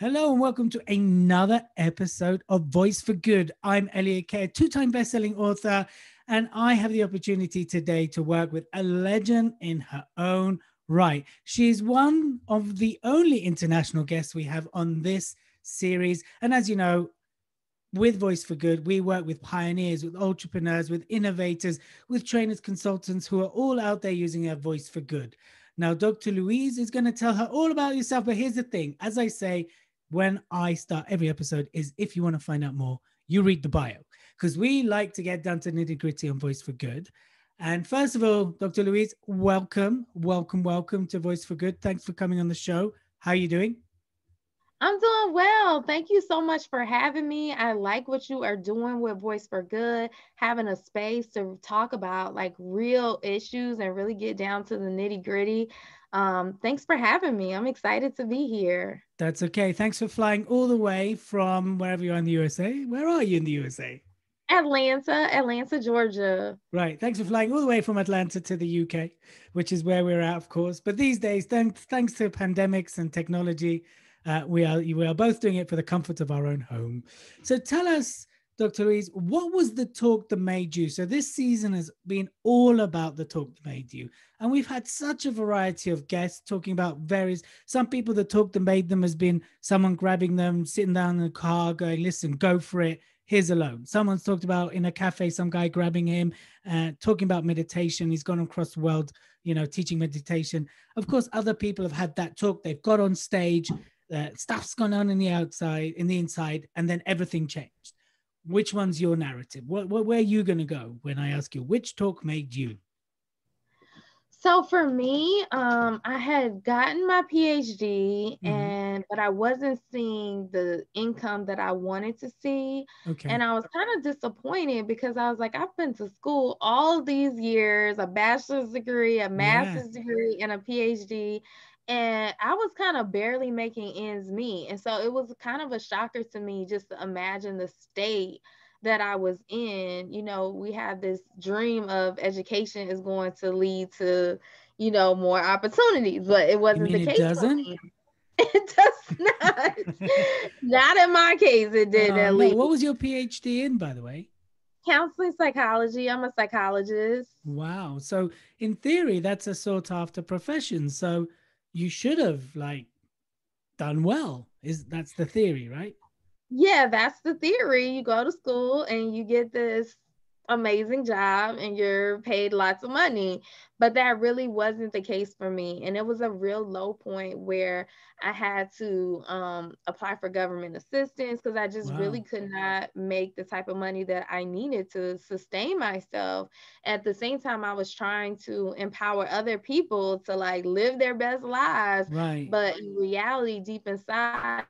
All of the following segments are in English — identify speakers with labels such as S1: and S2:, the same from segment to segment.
S1: Hello and welcome to another episode of Voice for Good. I'm Elliot Kay, a two-time best-selling author, and I have the opportunity today to work with a legend in her own right. She is one of the only international guests we have on this series. And as you know, with Voice for Good, we work with pioneers, with entrepreneurs, with innovators, with trainers, consultants who are all out there using their voice for good. Now, Dr. Louise is going to tell her all about yourself. But here's the thing, as I say, when I start every episode, is if you want to find out more, you read the bio, because we like to get down to nitty gritty on Voice for Good. And first of all, Dr. Louise, welcome to Voice for Good. Thanks for coming on the show. How are you doing?
S2: I'm doing well. Thank you so much for having me. I like what you are doing with Voice for Good, having a space to talk about like real issues and really get down to the nitty gritty. Thanks for having me. I'm excited to be here.
S1: That's okay. Thanks for flying all the way from wherever you are in the USA. Where are you in the USA?
S2: Atlanta, Georgia.
S1: Right. Thanks for flying all the way from Atlanta to the UK, which is where we're at, of course. But these days, thanks to pandemics and technology, we are both doing it for the comfort of our own home. So tell us, Dr. Louise, what was the talk that made you? So this season has been all about the talk that made you. And we've had such a variety of guests talking about some people, the talk that made them has been someone grabbing them, sitting down in the car going, listen, go for it. Here's a loan. Someone's talked about in a cafe, some guy grabbing him, talking about meditation. He's gone across the world, teaching meditation. Of course, other people have had that talk. They've got on stage, stuff's gone on in the inside, and then everything changed. Which one's your narrative? Where are you going to go when I ask you which talk made you?
S2: So for me, I had gotten my PhD, but I wasn't seeing the income that I wanted to see.
S1: Okay.
S2: And I was kind of disappointed because I was like, I've been to school all these years, a bachelor's degree, a master's degree, and a PhD. And I was kind of barely making ends meet. And so it was kind of a shocker to me just to imagine the state that I was in. We have this dream of education is going to lead to, more opportunities, but it wasn't the case for me. It does not. Not in my case, it did at least.
S1: What was your PhD in, by the way?
S2: Counseling psychology. I'm a psychologist.
S1: Wow. So in theory, that's a sought after profession. So you should have done well. That's the theory, right?
S2: Yeah, that's the theory. You go to school and you get this amazing job and you're paid lots of money, but that really wasn't the case for me. And it was a real low point where I had to apply for government assistance because I just really could not make the type of money that I needed to sustain myself. At the same time, I was trying to empower other people to live their best lives.
S1: Right.
S2: But in reality, deep inside,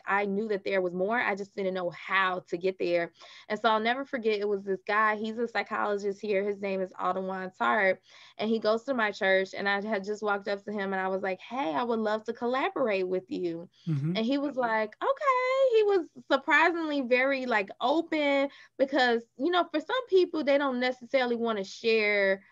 S2: I knew that there was more. I just didn't know how to get there. And so I'll never forget, it was this guy, he's a psychologist here. His name is Alden Tart, and he goes to my church. And I had just walked up to him and I was like, hey, I would love to collaborate with you. And he was like, okay. He was surprisingly very open because, for some people, they don't necessarily want to share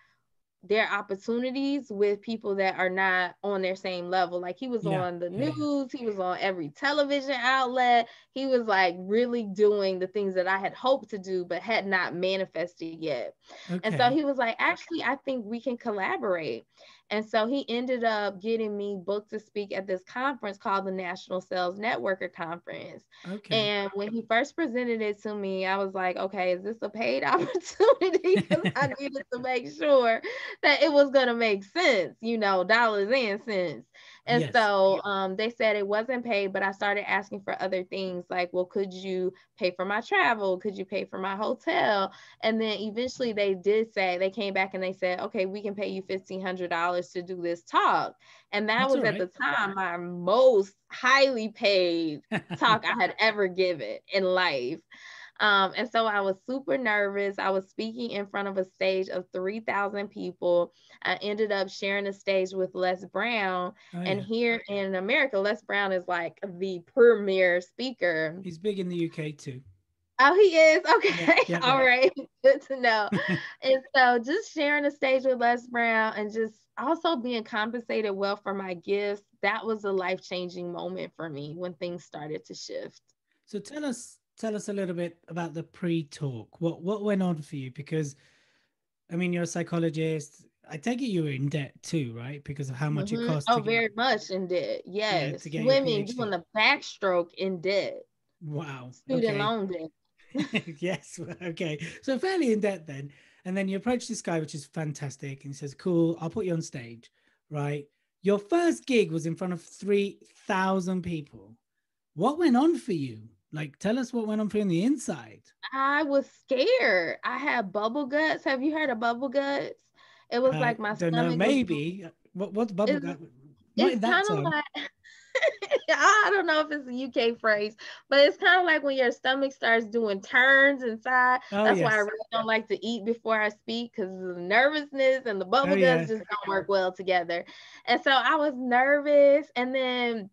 S2: their opportunities with people that are not on their same level. Like he was on the news, he was on every television outlet. He was really doing the things that I had hoped to do, but had not manifested yet. Okay. And so he was like, actually, I think we can collaborate. And so he ended up getting me booked to speak at this conference called the National Sales Networker Conference. Okay. And when he first presented it to me, I was like, okay, is this a paid opportunity? Because I needed to make sure that it was going to make sense, dollars and cents. And so they said it wasn't paid, but I started asking for other things like, well, could you pay for my travel? Could you pay for my hotel? And then eventually they came back and they said, okay, we can pay you $1,500 to do this talk. And that was at the time my most highly paid talk I had ever given in life. And so I was super nervous. I was speaking in front of a stage of 3,000 people. I ended up sharing the stage with Les Brown. And here in America, Les Brown is the premier speaker.
S1: He's big in the UK too.
S2: Oh, he is? Okay. All right. Good to know. And so just sharing the stage with Les Brown and just also being compensated well for my gifts, that was a life-changing moment for me when things started to shift.
S1: So tell us a little bit about the pre-talk. What went on for you? Because I mean, you're a psychologist. I take it you were in debt too, right? Because of how much it costs
S2: Oh,
S1: to get,
S2: very much in debt.
S1: yeah,
S2: Yes.
S1: to get your
S2: Swimming, doing
S1: PhD.
S2: the backstroke in debt,
S1: Wow.
S2: student
S1: Okay.
S2: loan debt.
S1: Yes. Okay. So fairly in debt then. And then you approach this guy, which is fantastic. And he says, cool, I'll put you on stage, right? Your first gig was in front of 3,000 people. What went on for you? Like, tell us what went on for you on the inside.
S2: I was scared. I had bubble guts. Have you heard of bubble guts? It was like my
S1: Don't know.
S2: stomach was,
S1: Maybe. What's bubble
S2: it's,
S1: gum? Not
S2: it's
S1: in that
S2: kind of
S1: term.
S2: like, I don't know if it's a UK phrase, but it's kind of like when your stomach starts doing turns inside.
S1: Oh,
S2: That's why I
S1: yes.
S2: really don't like to eat before I speak, because the nervousness and the
S1: Oh,
S2: bubble guts
S1: yeah.
S2: just don't work well together. And so I was nervous. And then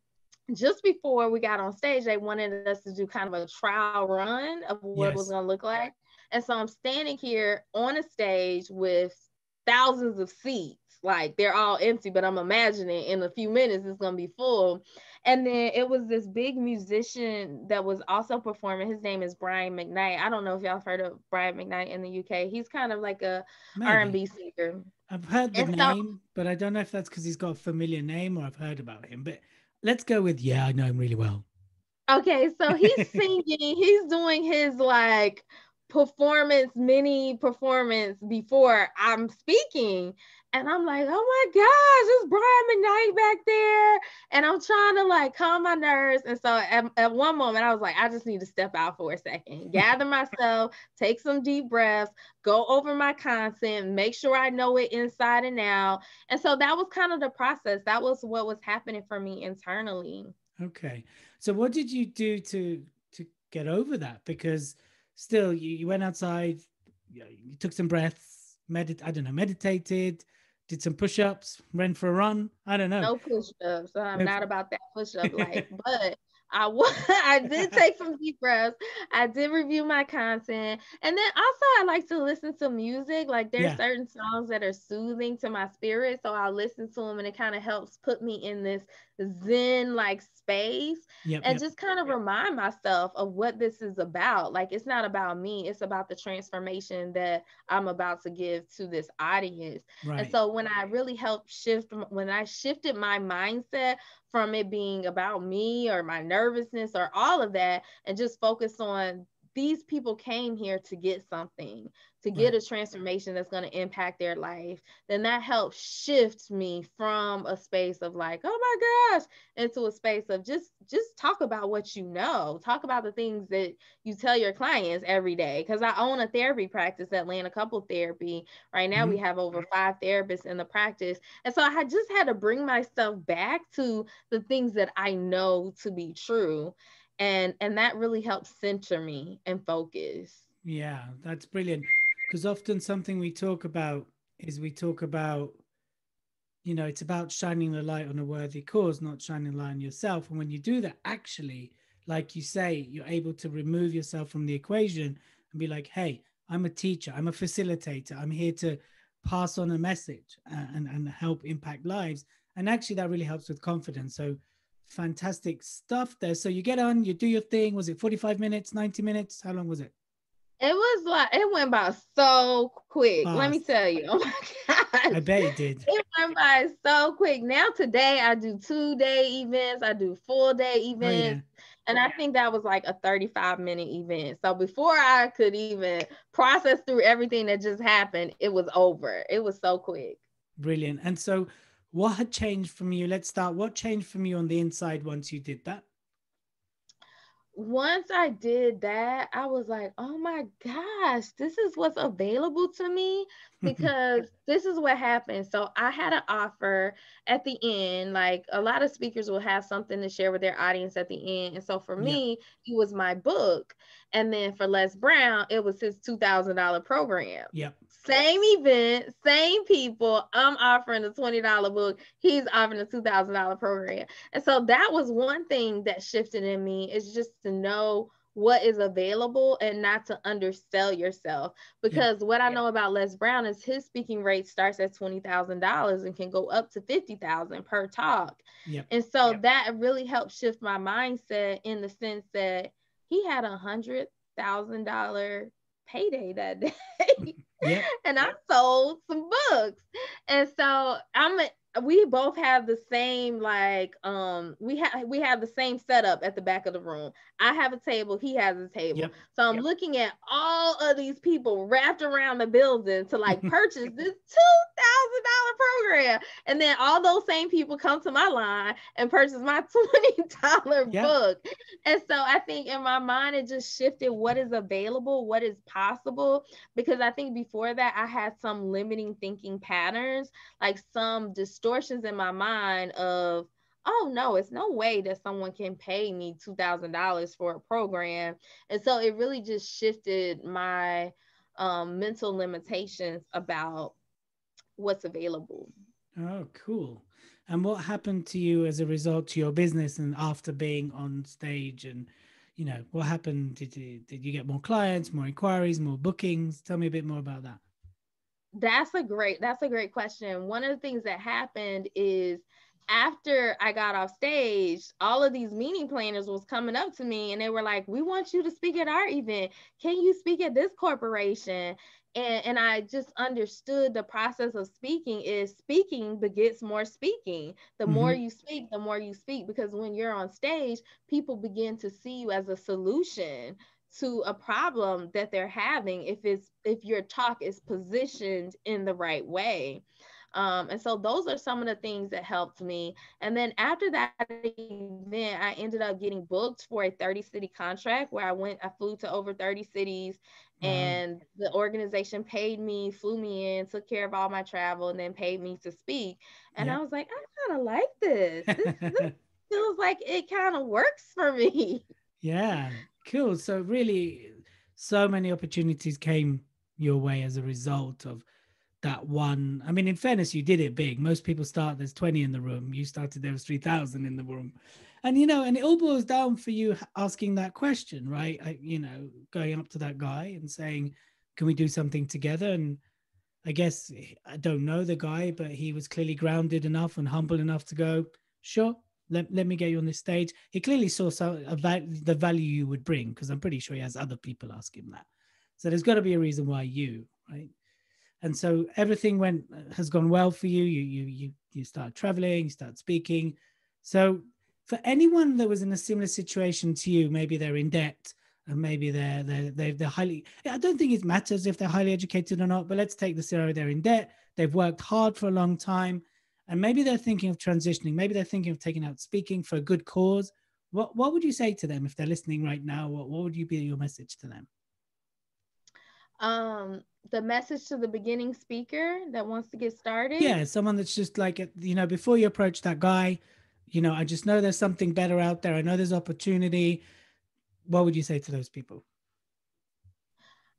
S2: just before we got on stage, they wanted us to do kind of a trial run of what it was
S1: Yes.
S2: going to look like. And so I'm standing here on a stage with thousands of seats. Like they're all empty, but I'm imagining in a few minutes it's going to be full. And then it was this big musician that was also performing. His name is Brian McKnight. I don't know if y'all have heard of Brian McKnight in the UK. He's kind of like a
S1: Maybe.
S2: R&B singer.
S1: I've heard the
S2: And so
S1: name, but I don't know if that's because he's got a familiar name or I've heard about him. But let's go with, yeah, I know him really well.
S2: okay, so he's singing, he's doing his like performance, mini performance before I'm speaking. And I'm like, oh my gosh, it's Brian McKnight back there. And I'm trying to like calm my nerves. And so at one moment, I was like, I just need to step out for a second, gather myself, take some deep breaths, go over my content, make sure I know it inside and out. And so that was kind of the process. That was what was happening for me internally.
S1: Okay. So what did you do to get over that? Because still you went outside, you took some breaths, I don't know, meditated, did some push-ups, ran for a run. I don't know.
S2: No push-ups. So I'm
S1: No.
S2: not about that push-up life, but I was, I did take some deep breaths. I did review my content. And then also I like to listen to music. Like there's
S1: Yeah.
S2: certain songs that are soothing to my spirit. So I'll listen to them and it kind of helps put me in this zen like space
S1: Yep.
S2: and
S1: Yep.
S2: just kind of remind myself of what this is about. Like it's not about me, it's about the transformation that I'm about to give to this audience. And
S1: Right.
S2: so when I really helped shift, when I shifted my mindset from it being about me or my nervousness or all of that, and just focus on these people came here to get something, to get
S1: Right.
S2: a transformation that's going to impact their life, then that helps shift me from a space of like, oh my gosh, into a space of just talk about what you know, talk about the things that you tell your clients every day. Because I own a therapy practice, Atlanta Couple Therapy. Right now we
S1: Mhm.
S2: have over 5 therapists in the practice, and so I had just had to bring myself back to the things that I know to be true, and that really helps center me and focus.
S1: Yeah, that's brilliant. Because often something we talk about is we talk about, it's about shining the light on a worthy cause, not shining light on yourself. And when you do that, actually, like you say, you're able to remove yourself from the equation and be like, hey, I'm a teacher, I'm a facilitator, I'm here to pass on a message and help impact lives. And actually, that really helps with confidence. So, fantastic stuff there. So, you get on, you do your thing. Was it 45 minutes, 90 minutes? How long was it?
S2: It was like it went by so quick. Let me
S1: Fast.
S2: tell you. Oh my gosh.
S1: I bet it did.
S2: It went by so quick. Now today I do 2-day events, I do full day
S1: Oh, yeah.
S2: events. And I think that was like a 35-minute event. So before I could even process through everything that just happened, it was over. It was so quick.
S1: Brilliant. And so, what had changed from you? Let's start. What changed from you on the inside once you did that?
S2: Once I did that, I was like, oh my gosh, this is what's available to me, because this is what happened. So I had an offer at the end. Like a lot of speakers will have something to share with their audience at the end. And so for
S1: Yep.
S2: me, it was my book. And then for Les Brown, it was his $2,000 program.
S1: Yep.
S2: Same event, same people. I'm offering a $20 book. He's offering a $2,000 program. And so that was one thing that shifted in me, is just to know what is available and not to undersell yourself.
S1: Yep.
S2: Because what I know about Les Brown is his speaking rate starts at $20,000 and can go up to $50,000 per talk.
S1: Yep.
S2: And so that really helped shift my mindset in the sense that he had $100,000 payday that day.
S1: Yep.
S2: And I sold some books. And so we both have the same we have the same setup at the back of the room. I have a table, he has a table.
S1: Yep.
S2: So I'm looking at all of these people wrapped around the building to like purchase this $2,000 program. And then all those same people come to my line and purchase my $20
S1: Yep.
S2: book. And so I think in my mind, it just shifted what is available, what is possible. Because I think before that, I had some limiting thinking patterns, like some distortions in my mind of, oh no, it's no way that someone can pay me $2,000 for a program. And so it really just shifted my mental limitations about what's available.
S1: Oh, cool. And what happened to you as a result to your business and after being on stage? And, what happened? Did you get more clients, more inquiries, more bookings? Tell me a bit more about that.
S2: That's a great question. One of the things that happened is after I got off stage, all of these meeting planners was coming up to me and they were like, we want you to speak at our event. Can you speak at this corporation? And I just understood the process of speaking is speaking begets more speaking. The more you speak, the more you speak, because when you're on stage, people begin to see you as a solution to a problem that they're having if your talk is positioned in the right way. And so those are some of the things that helped me. And then after that event, I ended up getting booked for a 30-city contract where I flew to over 30 cities,
S1: Wow.
S2: and the organization paid me, flew me in, took care of all my travel, and then paid me to speak. And I
S1: Yep.
S2: was like, I kind of like this. This feels like it kind of works for me.
S1: Yeah, cool. So really, so many opportunities came your way as a result of that one. I mean, in fairness, you did it big. Most people start, there's 20 in the room. You started, there was 3,000 in the room. And, and it all boils down for you asking that question, right? Going up to that guy and saying, can we do something together? And I guess I don't know the guy, but he was clearly grounded enough and humble enough to go, sure, let me get you on this stage. He clearly saw the value you would bring, because I'm pretty sure he has other people ask him that. So there's got to be a reason why you, right? And so everything has gone well for you. You start traveling, you start speaking. So for anyone that was in a similar situation to you, maybe they're in debt, and maybe they're highly. I don't think it matters if they're highly educated or not. But let's take the scenario: they're in debt, they've worked hard for a long time, and maybe they're thinking of transitioning. Maybe they're thinking of taking out speaking for a good cause. What would you say to them if they're listening right now? What would you be your message to them?
S2: The message to the beginning speaker that wants to get started.
S1: Yeah, someone that's just like, before you approach that guy, I just know there's something better out there. I know there's opportunity. What would you say to those people?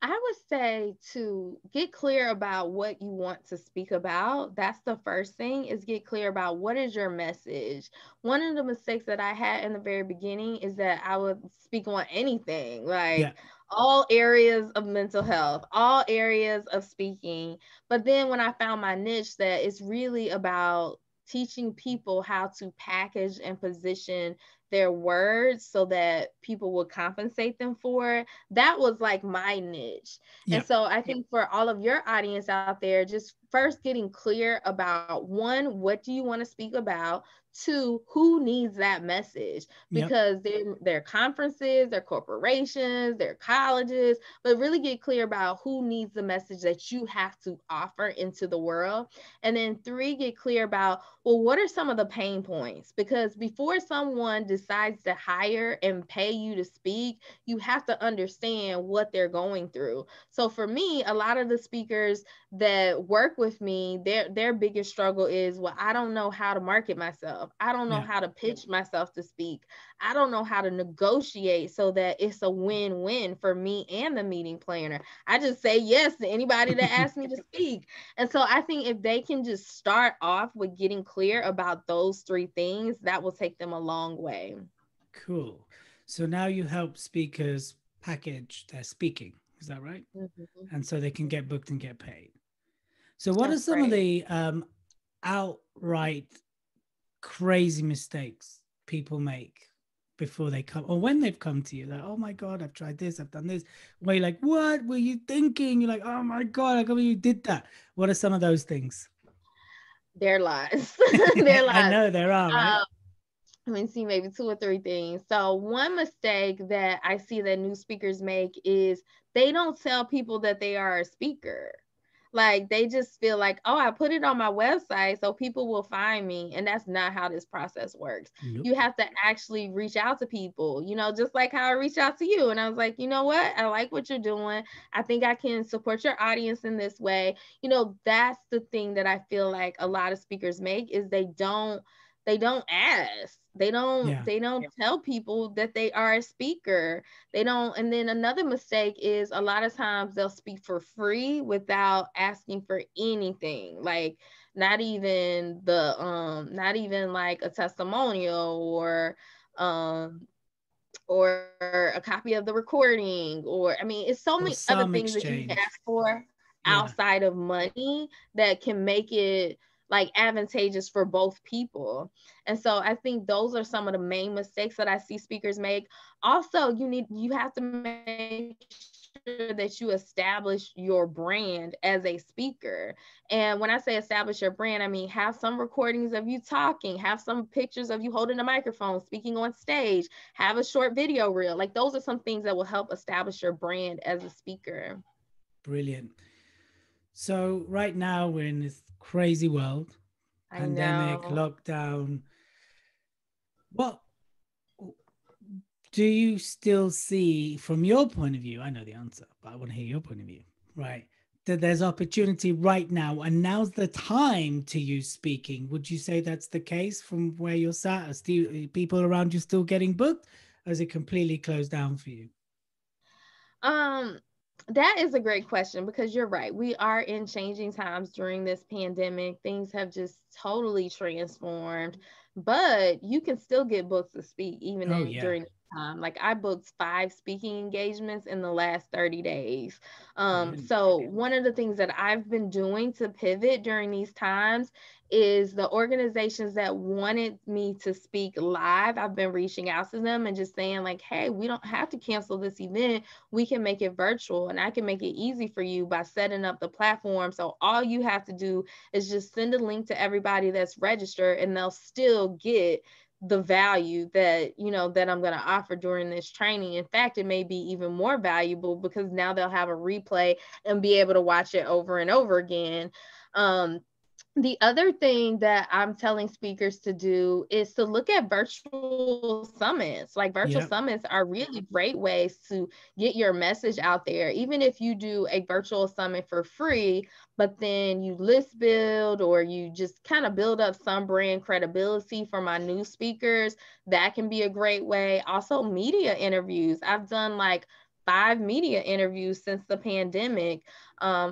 S2: I would say to get clear about what you want to speak about. That's the first thing, is get clear about what is your message. One of the mistakes that I had in the very beginning is that I would speak on anything, like all areas of mental health, all areas of speaking. But then when I found my niche, that it's really about teaching people how to package and position their words so that people will compensate them for it. That was like my niche. And so I think for all of your audience out there, just first getting clear about, one, what do you want to speak about? Two, who needs that message? Because they're conferences, they're corporations, they're colleges, but really get clear about who needs the message that you have to offer into the world. And then three, get clear about, well, what are some of the pain points? Because before someone decides to hire and pay you to speak, you have to understand what they're going through. So for me, a lot of the speakers that work with me, their biggest struggle is, well, I don't know how to market myself. I don't know how to pitch myself to speak. I don't know how to negotiate so that it's a win-win for me and the meeting planner. I just say yes to anybody that asks me to speak. And so I think if they can just start off with getting clear about those three things, that will take them a long way.
S1: Cool. So now you help speakers package their speaking. Is that right?
S2: Mhm.
S1: And so they can get booked and get paid. So what are
S2: That's
S1: some of
S2: right.
S1: the outright crazy mistakes people make before they come or when they've come to you? Like, oh my God, I've tried this, I've done this. Where you're like, what were you thinking? You're like, oh my God, I can't believe you did that. What are some of those things?
S2: They're lies. They're
S1: I
S2: lies.
S1: know there are, right?
S2: Um, Let me see, maybe two or three things. So, one mistake that I see that new speakers make is they don't tell people that they are a speaker. Like, they just feel like, oh, I put it on my website so people will find me. And that's not how this process works. You
S1: Nope.
S2: have to actually reach out to people, just like how I reached out to you. And I was like, you know what? I like what you're doing. I think I can support your audience in this way. That's the thing that I feel like a lot of speakers make is they don't ask, they don't
S1: Yeah.
S2: they don't tell people that they are a speaker, they don't. And then another mistake is a lot of times they'll speak for free without asking for anything, like not even like a testimonial um or a copy of the recording, or I mean, it's so
S1: Or
S2: many other
S1: some
S2: things that you can
S1: exchange.
S2: ask for
S1: Yeah.
S2: outside of money that can make it like advantageous for both people. And so I think those are some of the main mistakes that I see speakers make. Also, you have to make sure that you establish your brand as a speaker. And when I say establish your brand, I mean have some recordings of you talking, have some pictures of you holding a microphone, speaking on stage, have a short video reel. Like those are some things that will help establish your brand as a speaker.
S1: Brilliant. So right now we're in this crazy world,
S2: I
S1: pandemic,
S2: know.
S1: lockdown. What do you still see from your point of view? I know the answer, but I want to hear your point of view, right? That there's opportunity right now, and now's the time to use speaking. Would you say that's the case from where you're sat? Are still people around you still getting booked, or is it completely closed down for you?
S2: Um, that is a great question because you're right. We are in changing times during this pandemic. Things have just totally transformed, but you can still get booked to speak even
S1: Oh
S2: in
S1: yeah,
S2: during this time. Like I booked 5 speaking engagements in the last 30 days.
S1: brilliant.
S2: So one of the things that I've been doing to pivot during these times is the organizations that wanted me to speak live. I've been reaching out to them and just saying like, hey, we don't have to cancel this event, we can make it virtual, and I can make it easy for you by setting up the platform. So all you have to do is just send a link to everybody that's registered and they'll still get the value that I'm going to offer during this training. In fact, it may be even more valuable because now they'll have a replay and be able to watch it over and over again. Um, the other thing that I'm telling speakers to do is to look at virtual summits. Like virtual
S1: Yeah.
S2: summits are really great ways to get your message out there. Even if you do a virtual summit for free, but then you list build or you just kind of build up some brand credibility for my new speakers, that can be a great way. Also, media interviews. I've done like 5 media interviews since the pandemic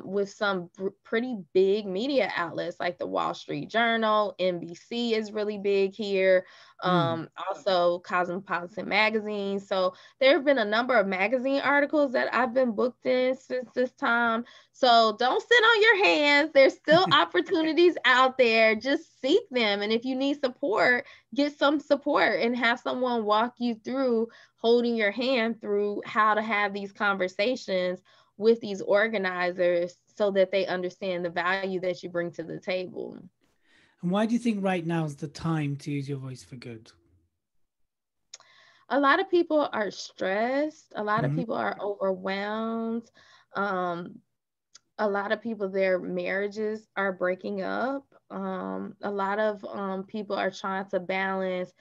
S2: with some pretty big media outlets like the Wall Street Journal, NBC is really big here,
S1: Mm.
S2: also Cosmopolitan magazine. So there have been a number of magazine articles that I've been booked in since this time. So don't sit on your hands. There's still opportunities out there. Just seek them. And if you need support, get some support and have someone walk you through holding your hand through how to have these conversations with these organizers so that they understand the value that you bring to the table.
S1: And why do you think right now is the time to use your voice for good?
S2: A lot of people are stressed, a lot of
S1: Hmm.
S2: people are overwhelmed. Um, a lot of people, their marriages are breaking up. A lot of people are trying to balance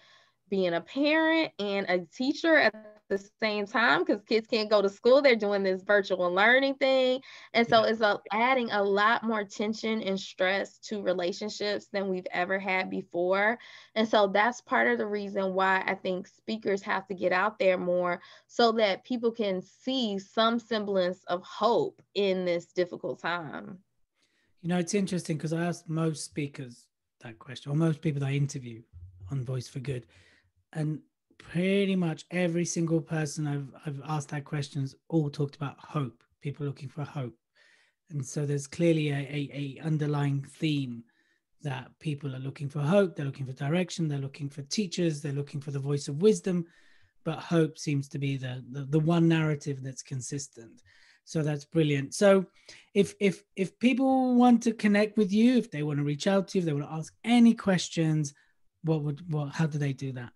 S2: being a parent and a teacher at the same time because kids can't go to school. They're doing this virtual learning thing. And so
S1: Yeah.
S2: adding a lot more tension and stress to relationships than we've ever had before. And so that's part of the reason why I think speakers have to get out there more so that people can see some semblance of hope in this difficult time.
S1: You know, it's interesting because I asked most speakers that question, or most people that I interview on Voice for Good, and pretty much every single person I've asked that question has all talked about hope, people looking for hope. And so there's clearly a underlying theme that people are looking for hope, they're looking for direction, they're looking for teachers, they're looking for the voice of wisdom, but hope seems to be the one narrative that's consistent. So that's brilliant. So if people want to connect with you, if they want to reach out to you, if they want to ask any questions, how do they do that?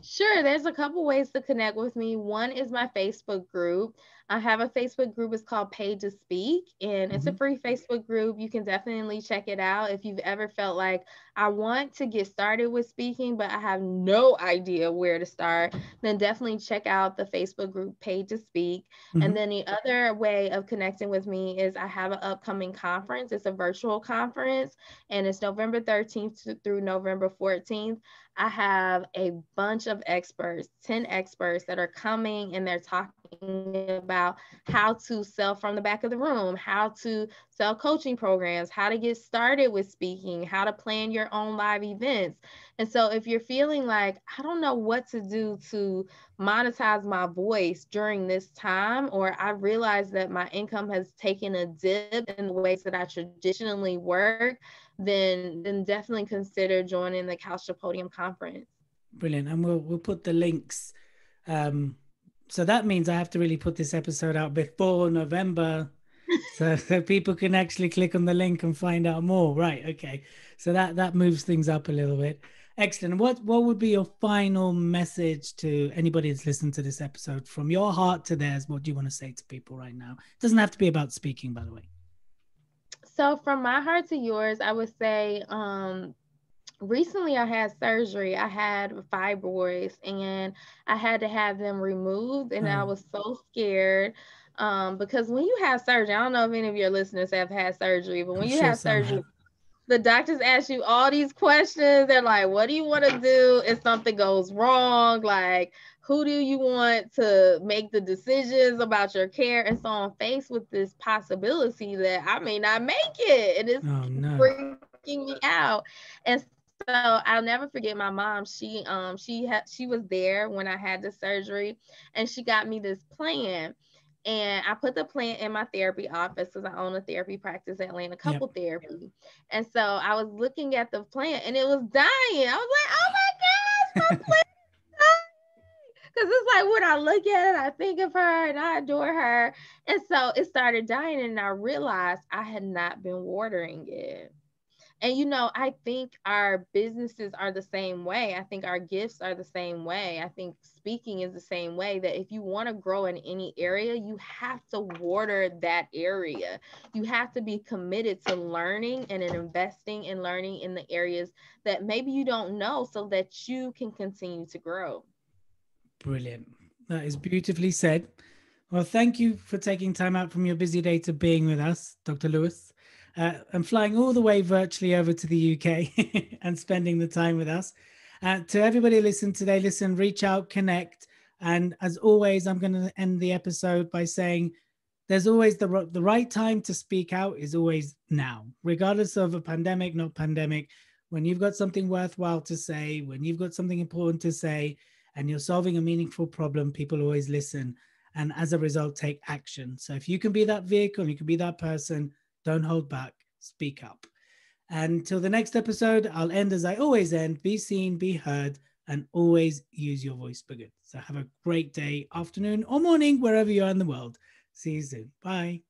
S2: Sure, there's a couple ways to connect with me. One is my Facebook group. I have a Facebook group. It's called Pay to Speak, and it's a free Facebook group. You can definitely check it out. If you've ever felt like I want to get started with speaking, but I have no idea where to start, then definitely check out the Facebook group Pay to Speak. And then the other way of connecting with me is I have an upcoming conference. It's a virtual conference, and it's November 13th through November 14th. I have a bunch of experts, 10 experts that are coming, and they're talking about how to sell from the back of the room, how to sell coaching programs, how to get started with speaking, how to plan your own live events. And so if you're feeling like, I don't know what to do to monetize my voice during this time, or I realize that my income has taken a dip in the ways that I traditionally work, then definitely consider joining the Couch to Podium conference.
S1: Brilliant. And we'll put the links. So that means I have to really put this episode out before November so people can actually click on the link and find out more. Right. Okay. So that moves things up a little bit. Excellent. What would be your final message to anybody that's listened to this episode, from your heart to theirs? What do you want to say to people right now? It doesn't have to be about speaking, by the way.
S2: So from my heart to yours, I would say, recently I had surgery. I had fibroids and I had to have them removed, and I was so scared. Because when you have surgery, I don't know if any of your listeners have had surgery, but when you have surgery, the doctors ask you all these questions. They're like, what do you want to do if something goes wrong? Like, who do you want to make the decisions about your care? And so I'm faced with this possibility that I may not make it. And it's freaking me out. And so I'll never forget my mom. She was there when I had the surgery, and she got me this plan. And I put the plan in my therapy office because I own a therapy practice at Atlanta Couple Therapy. And so I was looking at the plan, and it was dying. I was like, oh my gosh, my plan is dying. Because it's like when I look at it, I think of her and I adore her. And so it started dying, and I realized I had not been watering it. And, you know, I think our businesses are the same way. I think our gifts are the same way. I think speaking is the same way, that if you want to grow in any area, you have to water that area. You have to be committed to learning and investing in learning in the areas that maybe you don't know, so that you can continue to grow.
S1: Brilliant. That is beautifully said. Well, thank you for taking time out from your busy day to being with us, Dr. Lewis. And flying all the way virtually over to the UK and spending the time with us. To everybody listening today, reach out, connect. And as always, I'm going to end the episode by saying there's always the right time to speak out is always now, regardless of a pandemic, not pandemic. When you've got something worthwhile to say, when you've got something important to say, and you're solving a meaningful problem, people always listen. And as a result, take action. So if you can be that vehicle, you can be that person, don't hold back, speak up. Until the next episode, I'll end as I always end. Be seen, be heard, and always use your voice for good. So have a great day, afternoon, or morning, wherever you are in the world. See you soon. Bye.